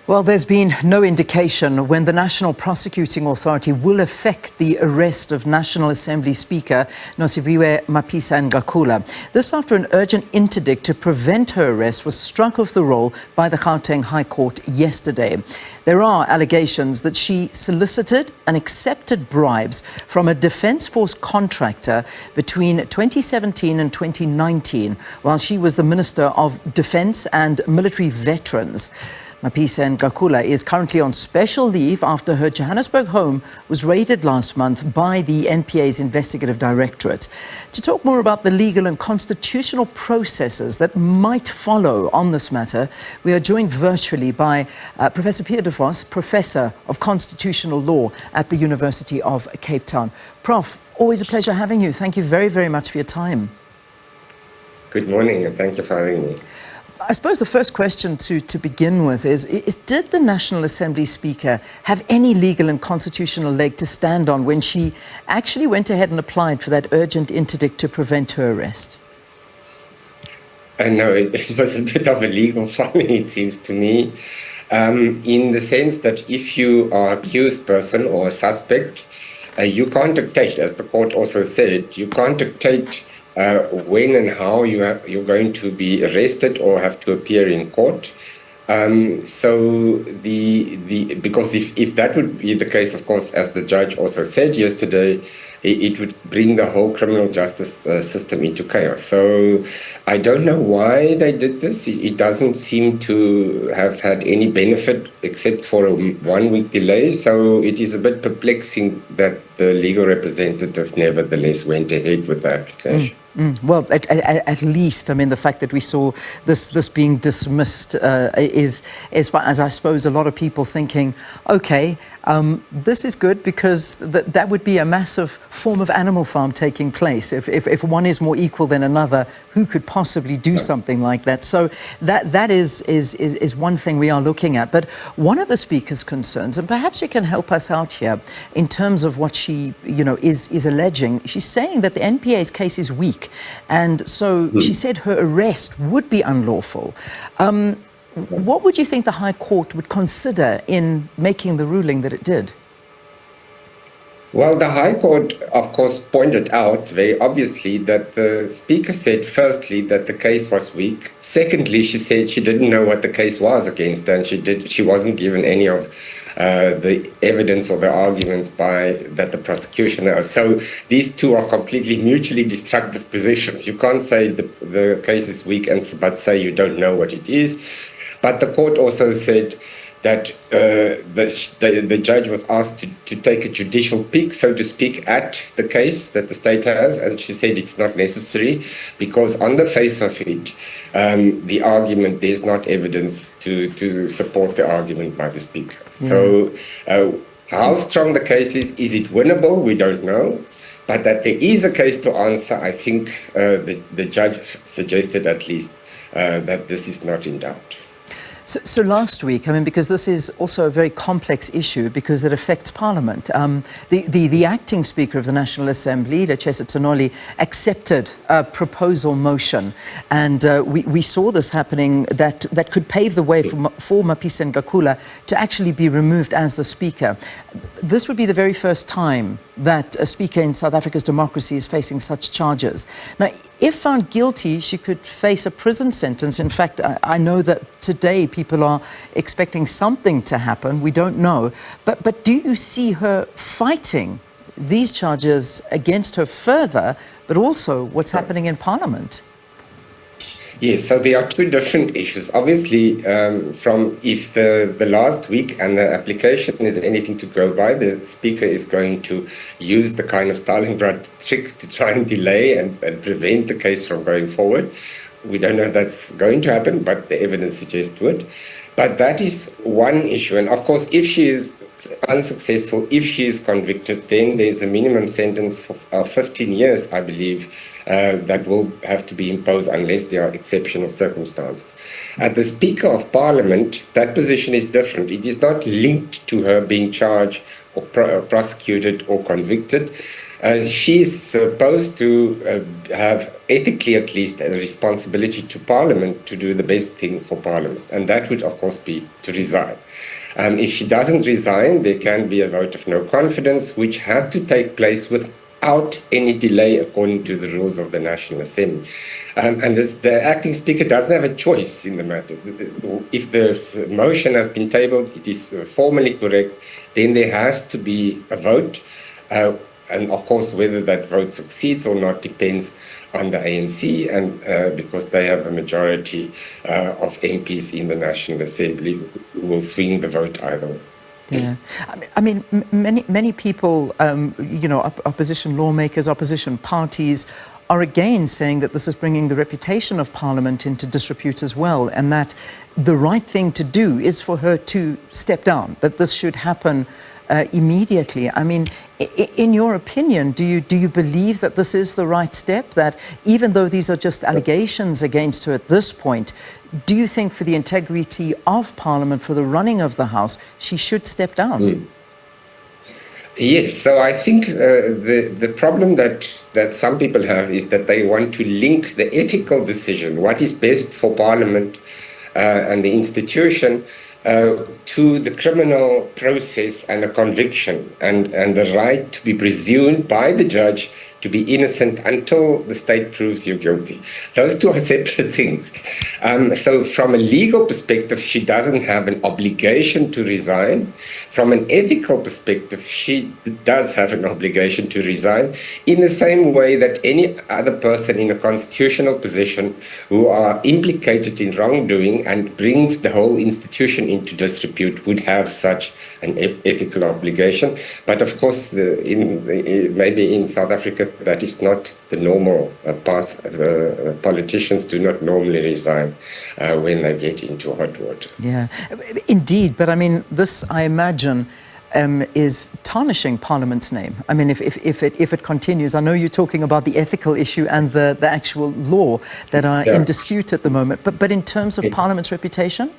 Well, there's been no indication when the National Prosecuting Authority will effect the arrest of National Assembly Speaker Nosiviwe Mapisa-Nqakula. This after an urgent interdict to prevent her arrest was struck off the roll by the Gauteng High Court yesterday. There are allegations that she solicited and accepted bribes from a Defence Force contractor between 2017 and 2019, while she was the Minister of Defence and Military Veterans. Mapisa-Nqakula is currently on special leave after her Johannesburg home was raided last month by the NPA's investigative directorate. To talk more about the legal and constitutional processes that might follow on this matter, we are joined virtually by Professor Pierre de Vos, Professor of Constitutional Law at the University of Cape Town. Prof, always a pleasure having you. Thank you very, very much for your time. Good morning, and thank you for having me. I suppose the first question to begin with is did the National Assembly Speaker have any legal and constitutional leg to stand on when she actually went ahead and applied for that urgent interdict to prevent her arrest? No, it was a bit of a legal folly, it seems to me, in the sense that if you are an accused person or a suspect, you can't dictate, as the court also said, you can't dictate when and how you're going to be arrested or have to appear in court. So because if that would be the case, of course, as the judge also said yesterday, it would bring the whole criminal justice system into chaos. So I don't know why they did this. It doesn't seem to have had any benefit except for a 1 week delay. So it is a bit perplexing that the legal representative nevertheless went ahead with the application. Well, at least, I mean, the fact that we saw this being dismissed is as I suppose a lot of people thinking, okay, this is good because that would be a massive form of animal farm taking place. If one is more equal than another, who could possibly do something like that? So that is one thing we are looking at. But one of the Speaker's concerns, and perhaps you can help us out here in terms of what she, is alleging. She's saying that the NPA's case is weak. And so she said her arrest would be unlawful. What would you think the High Court would consider in making the ruling that it did? Well, the High Court, of course, pointed out very obviously that the Speaker said, firstly, that the case was weak. Secondly, she said she didn't know what the case was against her, and she wasn't given any of the evidence or the arguments that the prosecution has. So these two are completely mutually destructive positions. You can't say the case is weak but say you don't know what it is. But the court also said that the judge was asked to take a judicial peek, so to speak, at the case that the state has, and she said it's not necessary because on the face of it, the argument, there's not evidence to support the argument by the Speaker. So how strong the case is it winnable? We don't know. But that there is a case to answer, I think the judge suggested at least that this is not in doubt. So last week, I mean, because this is also a very complex issue because it affects Parliament, the acting Speaker of the National Assembly, Lechesa Tsanoli, accepted a proposal motion. And we saw this happening that could pave the way for Mapisa-Nqakula to actually be removed as the Speaker. This would be the very first time that a Speaker in South Africa's democracy is facing such charges. Now, if found guilty, she could face a prison sentence. In fact, I know that today people are expecting something to happen. We don't know. But do you see her fighting these charges against her further, but also what's happening in Parliament? Yes, so there are two different issues. Obviously, if the last week and the application is anything to go by, the Speaker is going to use the kind of Stalingrad tricks to try and delay and prevent the case from going forward. We don't know if that's going to happen, but the evidence suggests would. But that is one issue. And of course, if she is unsuccessful, if she is convicted, then there's a minimum sentence of 15 years, I believe, that will have to be imposed unless there are exceptional circumstances. At the Speaker of Parliament, that position is different. It is not linked to her being charged or prosecuted or convicted. She is supposed to have, ethically at least, a responsibility to Parliament to do the best thing for Parliament. And that would, of course, be to resign. If she doesn't resign, there can be a vote of no confidence, which has to take place without any delay according to the rules of the National Assembly. And the acting speaker doesn't have a choice in the matter. If the motion has been tabled, it is formally correct, then there has to be a vote. And of course, whether that vote succeeds or not depends on the ANC, and because they have a majority of MPs in the National Assembly who will swing the vote either way. Yeah, I mean, many people, opposition lawmakers, opposition parties, are again saying that this is bringing the reputation of Parliament into disrepute as well, and that the right thing to do is for her to step down, that this should happen immediately. I mean, in your opinion, do you believe that this is the right step, that even though these are just allegations against her at this point, do you think for the integrity of Parliament, for the running of the House, she should step down? Yes, so I think the problem that some people have is that they want to link the ethical decision, what is best for Parliament and the institution, to the criminal process and a conviction and the right to be presumed by the judge to be innocent until the state proves you're guilty. Those two are separate things. So from a legal perspective, she doesn't have an obligation to resign. From an ethical perspective, she does have an obligation to resign in the same way that any other person in a constitutional position who are implicated in wrongdoing and brings the whole institution into disrepute would have such an ethical obligation. But of course, maybe in South Africa, that is not the normal path. Politicians do not normally resign when they get into hot water. Yeah, indeed. But I mean, this, I imagine, is tarnishing Parliament's name. I mean, if it continues, I know you're talking about the ethical issue and the actual law that are in dispute at the moment. But in terms of Parliament's reputation?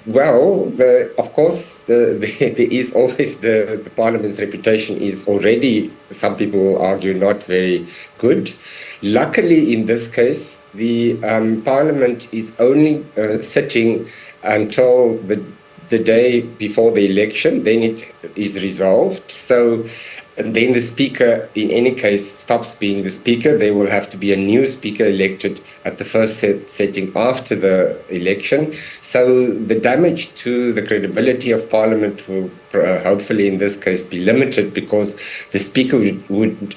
Well, of course, there is always the Parliament's reputation is already, some people will argue, not very good. Luckily, in this case, the Parliament is only sitting until the day before the election. Then it is resolved. So then the Speaker, in any case, stops being the Speaker. There will have to be a new Speaker elected at the first setting after the election. So the damage to the credibility of Parliament will hopefully in this case be limited, because the Speaker would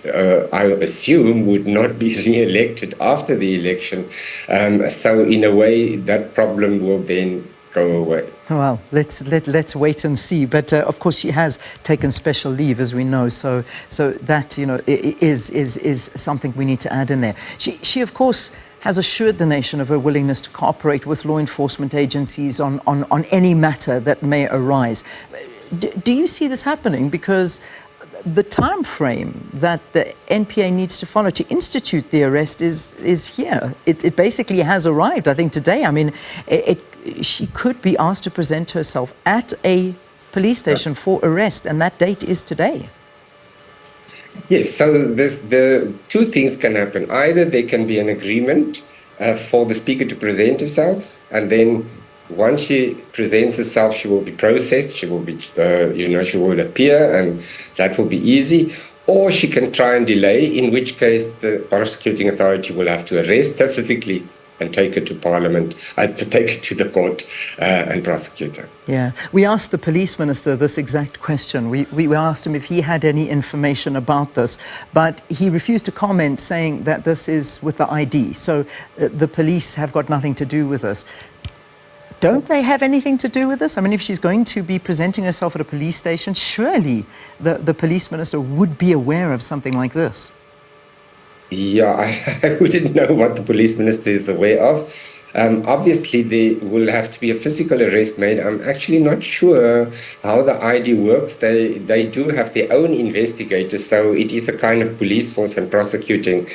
I assume, would not be re-elected after the election. So in a way, that problem will then go away. Well, let's wait and see. But of course, she has taken special leave, as we know. So that is something we need to add in there. She of course has assured the nation of her willingness to cooperate with law enforcement agencies on any matter that may arise. Do you see this happening? Because the time frame that the NPA needs to follow to institute the arrest is here. It basically has arrived, I think, today. I mean, she could be asked to present herself at a police station for arrest, and that date is today. Yes, so the two things can happen. Either there can be an agreement for the Speaker to present herself, and then once she presents herself, she will be processed, she will be, she will appear, and that will be easy. Or she can try and delay, in which case the prosecuting authority will have to arrest her physically and take her to Parliament, take her to the court and prosecute her. Yeah, we asked the police minister this exact question. We asked him if he had any information about this, but he refused to comment, saying that this is with the ID. So the police have got nothing to do with this. Don't they have anything to do with this? I mean, if she's going to be presenting herself at a police station, surely the police minister would be aware of something like this. Yeah, I wouldn't know what the police minister is aware of. Obviously, there will have to be a physical arrest made. I'm actually not sure how the ID works. They do have their own investigators, so it is a kind of police force and prosecuting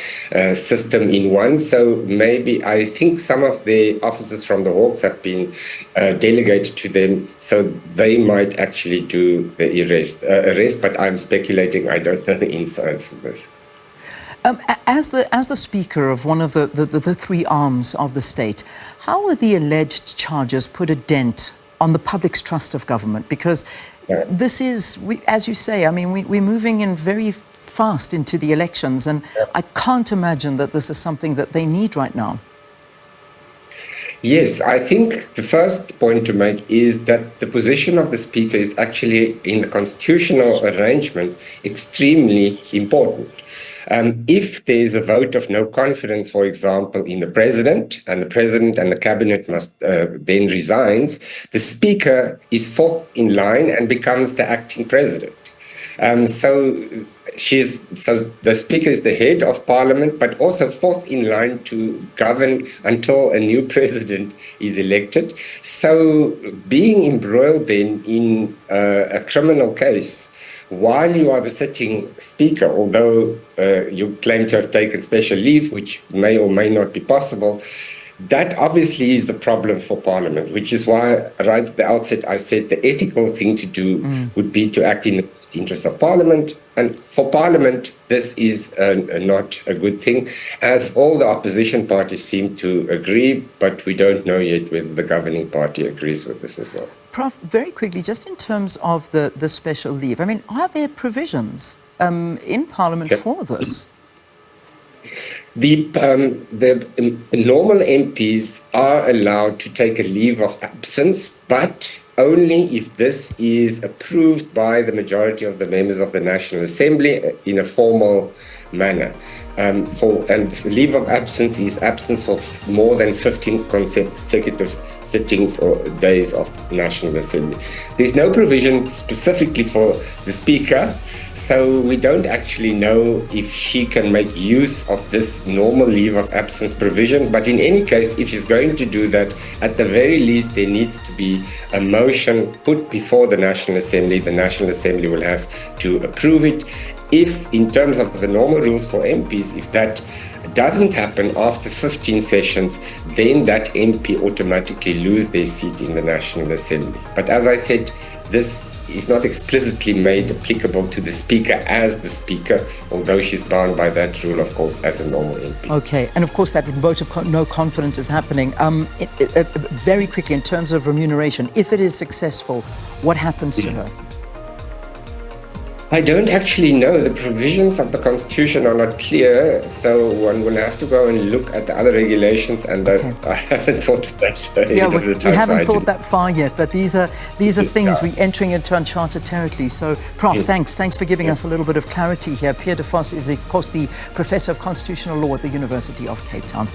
system in one. So maybe I think some of the officers from the Hawks have been delegated to them, so they might actually do the arrest. But I'm speculating. I don't know the insides of this. As the Speaker of one of the three arms of the state, how will the alleged charges put a dent on the public's trust of government? Because this is, as you say, I mean, we're moving in very fast into the elections, and I can't imagine that this is something that they need right now. Yes, I think the first point to make is that the position of the Speaker is actually, in the constitutional arrangement, extremely important. If there's a vote of no confidence, for example, in the President and the Cabinet must then resigns, the Speaker is fourth in line and becomes the acting President. So the Speaker is the head of Parliament, but also fourth in line to govern until a new president is elected. So being embroiled then in a criminal case while you are the sitting Speaker, although you claim to have taken special leave, which may or may not be possible, that obviously is a problem for Parliament, which is why right at the outset I said the ethical thing to do would be to act in the best interest of Parliament. And for Parliament, this is not a good thing, as all the opposition parties seem to agree, but we don't know yet whether the governing party agrees with this as well. Prof, very quickly, just in terms of the special leave, I mean, are there provisions in Parliament for this? The normal MPs are allowed to take a leave of absence, but only if this is approved by the majority of the members of the National Assembly in a formal manner. And leave of absence is absence for more than 15 consecutive sittings or days of National Assembly. There's no provision specifically for the Speaker, so we don't actually know if she can make use of this normal leave of absence provision. But in any case, if she's going to do that, at the very least, there needs to be a motion put before the National Assembly. The National Assembly will have to approve it. If, in terms of the normal rules for MPs, if that doesn't happen after 15 sessions, then that MP automatically lose their seat in the National Assembly. But as I said, this is not explicitly made applicable to the Speaker as the Speaker, although she's bound by that rule, of course, as a normal MP. Okay, and of course that vote of no confidence is happening. Very quickly, in terms of remuneration, if it is successful, what happens to her? I don't actually know. The provisions of the Constitution are not clear, so one will have to go and look at the other regulations, and I haven't thought of that. We haven't thought that far yet, but these are things we're entering into uncharted territory. So, Prof, thanks for giving us a little bit of clarity here. Pierre de Vos is, of course, the Professor of Constitutional Law at the University of Cape Town.